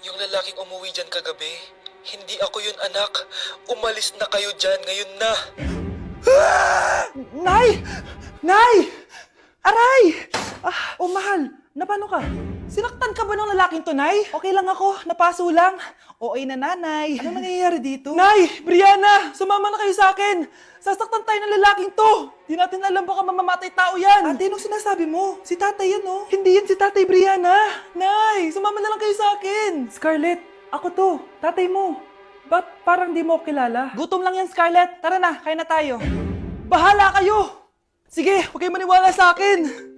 Yung lalaking umuwi dyan kagabi, hindi ako yun, anak. Umalis na kayo dyan ngayon na. Nay! Nay! Aray! Mahal, napano ka? Sinaktan ka ba ng lalaking to, Nay? Okay lang ako, napaso lang. Okay na, nanay. Ano nangyayari dito? Nay! Brianna! Sumama na kayo sa akin! Sasaktan tayo ng lalaking to! Di natin alam baka mamamatay tao yan! Ate, anong sinasabi mo? Si tatay yan, oh. Hindi yan si tatay, Brianna! Nay! Sumama na lang kayo sa akin! Scarlett, ako to. Tatay mo. Ba't parang di mo ako kilala? Gutom lang yan, Scarlett. Tara na, kain na tayo. Bahala kayo! Sige, huwag kayo maniwala sa akin!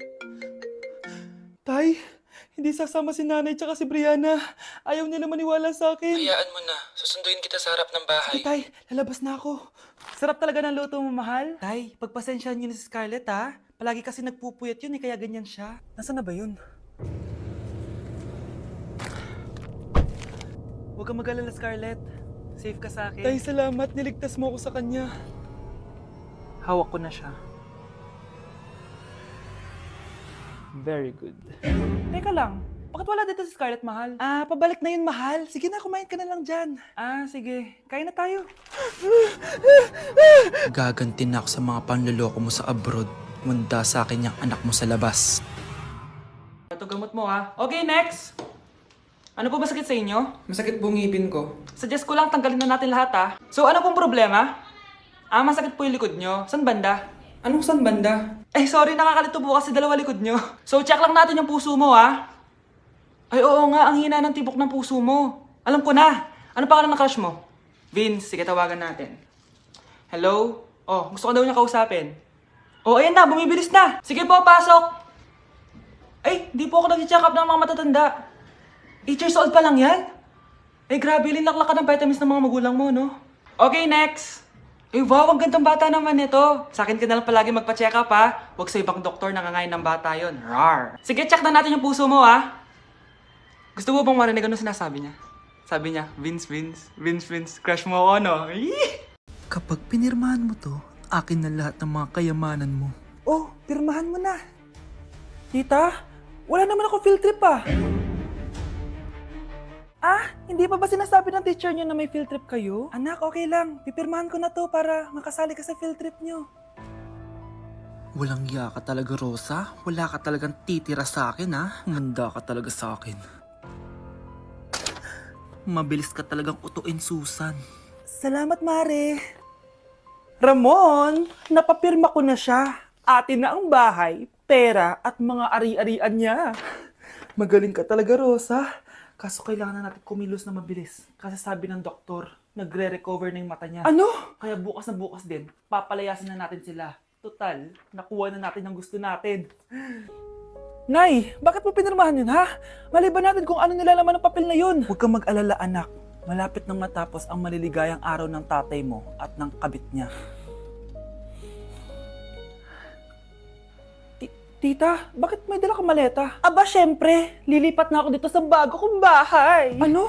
Tay, hindi sasama si nanay tsaka si Brianna. Ayaw nila maniwala sa akin. Hayaan mo na. Susunduin kita sa harap ng bahay. Sige, Tay, lalabas na ako. Sarap talaga ng luto mo, mahal. Tay, pagpasensyahan niyo na si Scarlett, ha? Palagi kasi nagpupuyat yun, kaya ganyan siya. Nasaan na ba yun? Huwag kang mag-alala, Scarlett. Safe ka sa akin. Tay, salamat. Niligtas mo ako sa kanya. Hawak ko na siya. Very good. Teka lang, bakit wala dito si Scarlett, mahal? Pabalik na yun, mahal. Sige na, kumain ka na lang dyan. Sige. Kain na tayo. Gaganti na ako sa mga panloloko mo sa abroad. Manda sa akin yung anak mo sa labas. Ito gamot mo, ha? Okay, next! Ano po ba sakit sa inyo? Masakit po ngipin ko. Suggest ko lang tanggalin na natin lahat, ha? So, ano pong problema? Masakit po yung likod nyo. Saan banda? Anong san banda? Sorry, nakakalito po kasi dalawa likod nyo. So, check lang natin yung puso mo, ha? Ay, oo nga, ang hina ng tibok ng puso mo. Alam ko na. Ano pangalan ng crush mo? Vince, sige, tawagan natin. Hello? Gusto ko daw niya kausapin. Ayan na, bumibilis na. Sige po, pasok. Di po ako nag-check up ng mga matatanda. 8 years old pa lang yan? Grabe, linaklak ka ng vitamins ng mga magulang mo, no? Okay, next. Wow, ang gandang bata naman ito. Sa akin ka na lang palagi magpa-check up, ha? Huwag sa ibang doktor, nangangain ng bata yon. Rar. Sige, check na natin yung puso mo, ha? Gusto mo bang marinig ano sinasabi niya? Sabi niya, Vince, crush mo ako, no? Kapag pinirmahan mo to, akin na lahat ng mga kayamanan mo. Pirmahan mo na. Tita, wala naman ako field trip, hindi pa ba sinasabi ng teacher niyo na may field trip kayo? Anak, okay lang. Pipirmahan ko na to para makasali ka sa field trip niyo. Walang iya ka talaga, Rosa. Wala ka talagang titira sa akin, ha? Manda ka talaga sa akin. Mabilis ka talagang utuin, Susan. Salamat, Mare. Ramon, napapirma ko na siya. Atin na ang bahay, pera at mga ari-arian niya. Magaling ka talaga, Rosa. Kaso kailangan na natin kumilos na mabilis. Kasi sabi ng doktor, nagre-recover na yung mata niya. Ano? Kaya bukas na bukas din, papalayasin na natin sila. Total, nakuha na natin ang gusto natin. Nay, bakit mo pinirmahan yun, ha? Maliban natin kung ano nilalaman ng papel na yun. Huwag kang mag-alala, anak. Malapit nang matapos ang maliligayang araw ng tatay mo at ng kabit niya. Tita, bakit may dala kang maleta? Aba, syempre. Lilipat na ako dito sa bago kong bahay. Ano?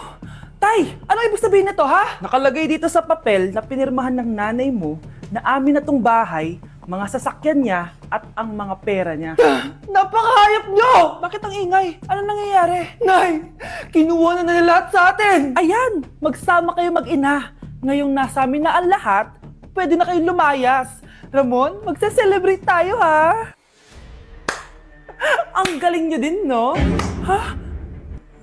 Tay, ano ibig sabihin nito, ha? Nakalagay dito sa papel na pinirmahan ng nanay mo na amin na tong bahay, mga sasakyan niya at ang mga pera niya. Napakahayop nyo! Bakit ang ingay? Ano nangyayari? Nay, kinuha na nila lahat sa atin! Ayan, magsama kayo mag-ina. Ngayong nasa amin na ang lahat, pwede na kayong lumayas. Ramon, magse-celebrate tayo, ha? Ang galing nyo din, no? Ha?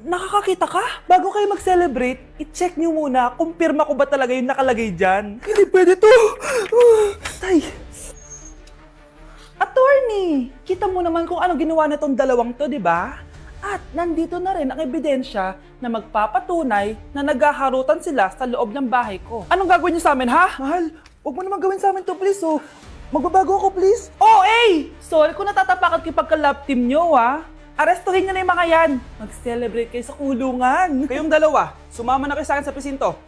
Nakakakita ka? Bago kayo mag-celebrate, i-check nyo muna kung pirma ko ba talaga yung nakalagay dyan. Hindi pwede to! Tay! Attorney! Kita mo naman kung anong ginawa na tong dalawang to, di ba? At nandito na rin ang ebidensya na magpapatunay na naghaharutan sila sa loob ng bahay ko. Anong gagawin nyo sa amin, ha? Mahal, huwag mo naman gawin sa amin to, please, oh. Magbabago ako, please. Sorry kung natatapakan kayo pagka-love team nyo, ha? Arestuhin nyo na yung mga yan. Mag-celebrate kayo sa kulungan. Kayong dalawa, sumama na kayo sa akin sa presinto.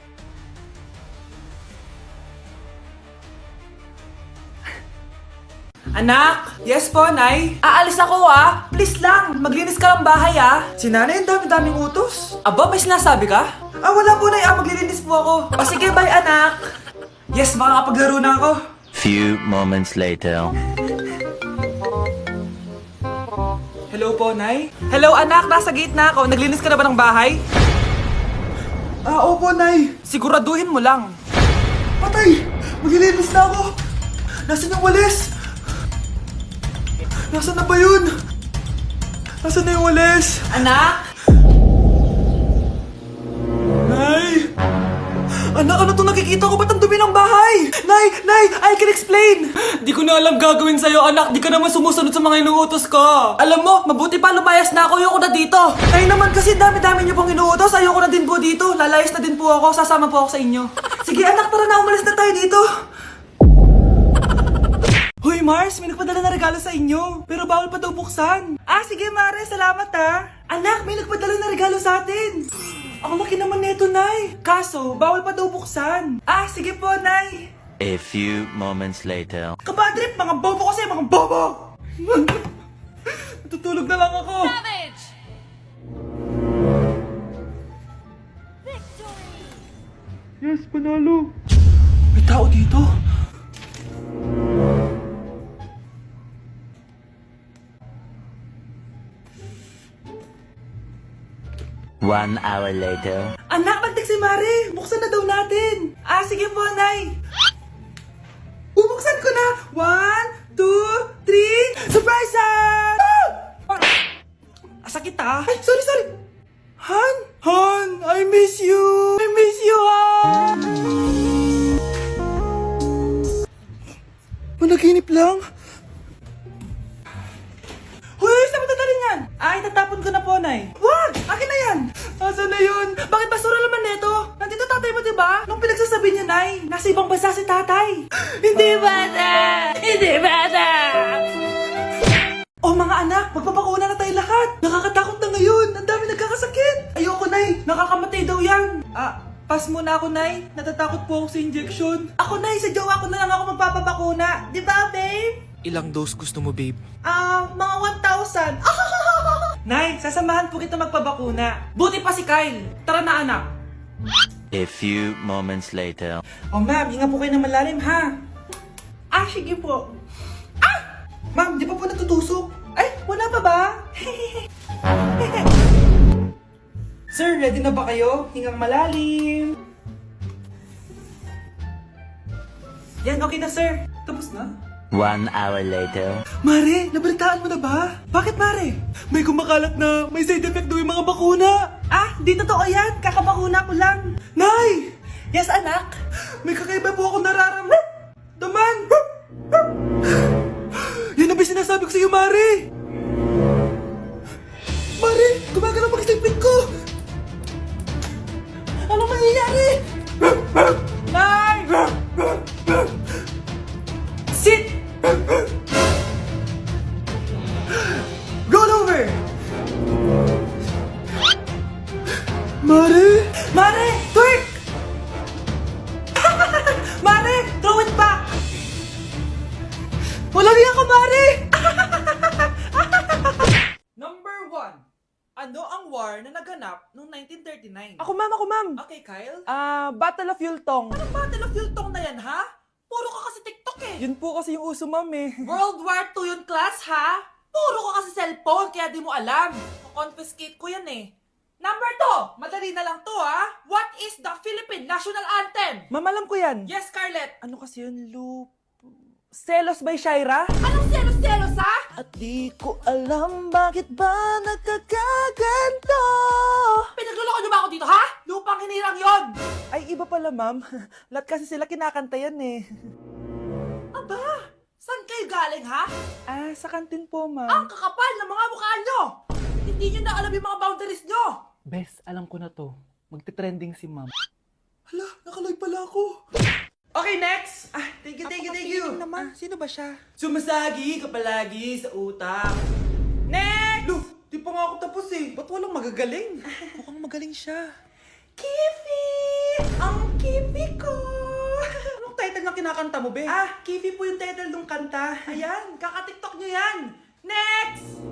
Anak! Yes po, Nay? Aalis ako, ha? Please lang, maglinis ka ng bahay, ha? Si Nanay, ang dami-daming utos. Aba, may sinasabi ka? Wala po, Nay. Maglilinis po ako. Sige, bye, anak. Yes, makakapaglaro na ako. Few moments later. Hello po, Nay? Hello, anak. Nasa gate na ako. Naglinis ka na ba ng bahay? Opo, Nay. Siguraduhin mo lang. Patay! Maglilinis na ako! Nasaan yung walis? Nasaan na ba yun? Nasaan na yung walis? Anak? Nay! Anak, ano itong nakikita ko? Ba't ang dumi ng bahay? Nay! Nay! I can explain! Di ko na alam gagawin sa'yo, anak. Di ka naman sumusunod sa mga inuutos ko. Alam mo, mabuti pa lumayas na ako. Ayoko na dito. Nay naman kasi dami-dami niyo pong inuutos. Ayoko na din po dito. Lalayas na din po ako. Sasama po ako sa inyo. Sige anak, tara na. Umalis na tayo dito. Hoy Mars, may nagpadala na regalo sa inyo. Pero bawal pa daw buksan. Sige Mare, salamat ha. Anak, may nagpadala na regalo sa atin. Ang laki naman neto, Nay. Kaso, bawal pa daw buksan. Sige po, Nay. A few moments later. Kabadrip, mga bobo kasi, mga bobo! Natutulog na lang ako. Savage! Yes, panalo. May tao dito. One hour later. Anak, nagtik si Mare. Buksan na daw natin. Sige po, Nay. Bubuksan ko na. 1, 2, 3. Surprise! Sakit ah. Ay, sorry. Han? Han, I miss you. I miss you, Han. Managinip lang. Hoy, saan mo dadalhin yan? Itatapon ko na po, Nay. Wag! Akin na yan! Asan na yun? Bakit basura naman neto? Nandito tatay mo, diba? Nung pinagsasabi niya, Nay, nasa ibang bansa si tatay. Hindi bata! Hindi bata! Oh, mga anak, magpapakuna na tayo lahat. Nakakatakot na ngayon. Ang dami nagkakasakit. Ayoko, Nay. Nakakamatay daw yan. Pass muna ako, Nay. Natatakot po ako sa injection. Ako, Nay, sa jowa ko na lang ako magpapabakuna. Di ba, babe? Ilang dose gusto mo, babe? Mga 1,000. Nay, sasamahan po kita magpabakuna. Buti pa si Kyle. Tara na, anak. A few moments later. Ma'am, hinga po kayo ng malalim, ha? Sige po. Ma'am, di pa po natutusok? Ay, wala pa ba? Sir, ready na ba kayo? Hingang malalim. Yan, okay na, sir. Tapos na? 1 hour later. Mare, nabalitaan mo na ba? Bakit, Mare? May kumakalat na may side effect daw yung mga bakuna. Di totoo yan. Kakabakuna ko lang. Nay! Yes, anak? May kakaiba po ako nararamdaman. Yan ang sinasabi ko sa iyo, Mare. Mare, gumagalaw ang isipin ko. Anong mangyayari? Nay! Sit! Roll over! Mare! Mare! Twerk! Mare! Throw it back! Walang iya ka, Mare! Number 1. Ano ang war na naganap noong 1939? Ako, ma'am. Okay, Kyle? Battle of Yultong. Anong Battle of Yultong na yan, ha? Puro ka kasi TikTok eh. Yun po kasi yung uso, ma'am eh. World War II yun, class, ha? Puro ka kasi cellphone, kaya di mo alam. Confiscate ko yan eh. Number 2, madali na lang to, ha? What is the Philippine National Anthem? Ma'am, alam ko yan. Yes, Scarlett. Ano kasi yun, Selos by Shaira? Anong selos-selos, ha? At di ko alam bakit ba nagkakaganto. Pinagluloko niyo ba ako dito, ha? Lupang hinirang yon. Ay, iba pala, ma'am. Lahat kasi sila kinakanta yan eh. Aba, saan kayo galing, ha? Sa kantin po, Ang ma'am. kakapal ng mga mukha nyo. Hindi nyo na alam yung mga boundaries nyo. Bes, alam ko na to. Magte-trending si ma'am. Hala, nakaloy pala ako. Okay, next! Thank you. naman. Sino ba siya? Sumasagi ka palagi sa utak. Next! Di pa nga ako tapos eh. Ba't walang magagaling? Mukhang magaling siya. Kifi! Ang Kifi ko! Anong title na kinakanta mo, be? Kifi po yung title ng kanta. Ayan, kaka-tiktok nyo yan. Next!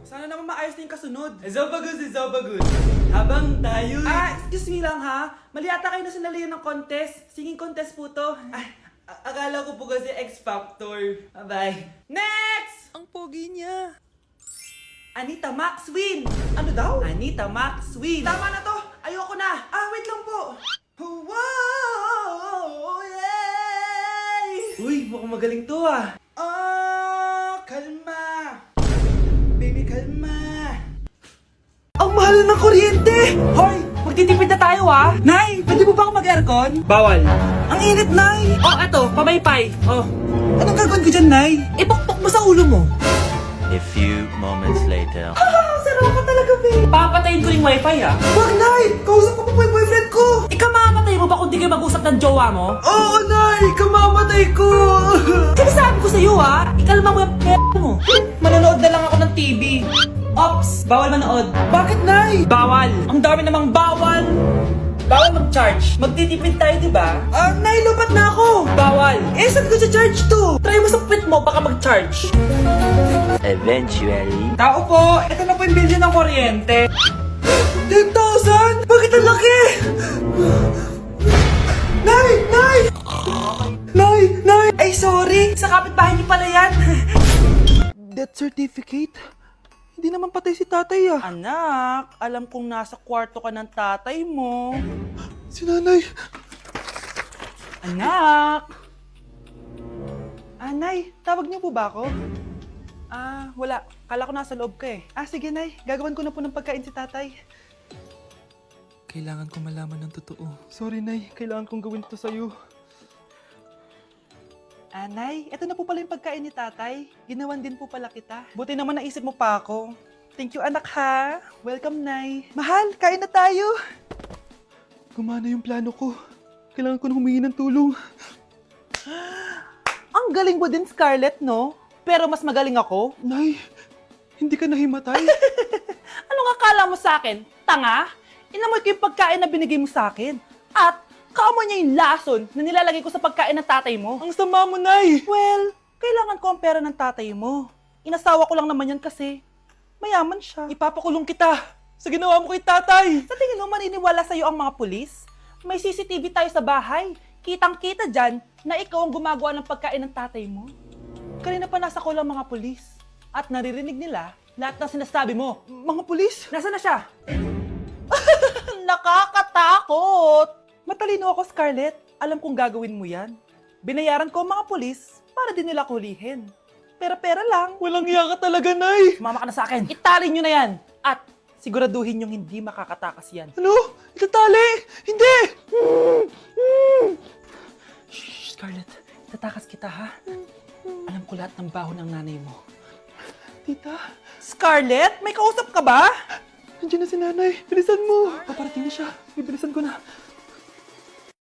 Sana naman maayos na yung kasunod. Zobagud. Habang tayo... excuse me lang ha. Mali ata kayo na sinalihan ng contest. Singing contest po to. Akala ko po kasi X Factor. Bye. Next! Ang pogi niya. Anita Max win! Ano daw? Anita Max win! Tama na to! Ayoko na! tayo ah. Nay, pwede mo ba ako mag-aircon? Bawal. Ang init, Nay. Oh, eto, pamaypay. Oh. Anong gagawin ko dyan, Nay? Ipokpok mo sa ulo mo. A few moments later. Sarap ka talaga, babe. Papatayin ko yung wifi ah. Wag, Nay! Kausap ko pa po yung boyfriend ko! Ikaw mamamatay mo ba kung di kayo mag-usap ng jowa mo? Oo, Nay! Kamamatay ko! Sinasabi ko sa'yo ah, ikalma mo yung mo. Manonood na lang ako ng TV. Ops, bawal manood. Bakit, Nay? Bawal. Ang dami namang bawal. Bawal mag-charge. Magtitipid tayo, di ba? Nay, lupat na ako! Bawal. Eh, saan ko charge to? Try mo sa puwit mo, baka mag-charge. Eventually. Tao po, ito na po yung bill niyo ng kuryente. 10,000? Bakit ang laki? Nay! Nay! Nay! Nay! Ay, sorry. Sa kapitbahay niyo pala yan. Death certificate? Hindi naman patay si tatay ah. Anak, alam kong nasa kwarto ka ng tatay mo. Si nanay. Anak! Nay, tawag niyo po ba ako? Wala. Kala ko nasa loob ka eh. Sige, Nay. Gagawan ko na po ng pagkain si tatay. Kailangan ko malaman ng totoo. Sorry, Nay. Kailangan kong gawin ito sa'yo. Nay, ito na po pala yung pagkain ni tatay. Ginawan din po pala kita. Buti naman naisip mo pa ako. Thank you, anak ha. Welcome, Nay. Mahal, kain na tayo. Gumana yung plano ko. Kailangan ko na humingi ng tulong. Ang galing mo din, Scarlett, no? Pero mas magaling ako. Nay, hindi ka nahimatay. Anong akala mo sa akin? Tanga? Inamoy ko yung pagkain na binigay mo sa akin. At kaamoy niya yung lason na nilalagay ko sa pagkain ng tatay mo. Ang sama mo, Nay. Well, kailangan ko ang pera ng tatay mo. Inasawa ko lang naman yan kasi mayaman siya. Ipapakulong kita sa ginawa mo kay tatay. Sa tingin mo, maniniwala sa'yo ang mga pulis? May CCTV tayo sa bahay. Kitang-kita dyan na ikaw ang gumagawa ng pagkain ng tatay mo. Kanina pa nasa kulang mga pulis. At naririnig nila lahat ng sinasabi mo. Mga pulis? Nasaan na siya? Nakakatakot! Matalino ako, Scarlett. Alam kong gagawin mo yan. Binayaran ko ang mga pulis para din nila kulihin. Pera-pera lang. Walang iya ka talaga, Nay. Sumama ka na sa akin. Itali nyo na yan. At siguraduhin yung hindi makakatakas yan. Ano? Itatali? Hindi! Shh, Scarlett. Itatakas kita, ha? Alam ko lahat ng baho ng nanay mo. Tita, Scarlett, may kausap ka ba? nandiyan na si nanay. Bilisan mo. Paparating na siya. Bibilisan ko na.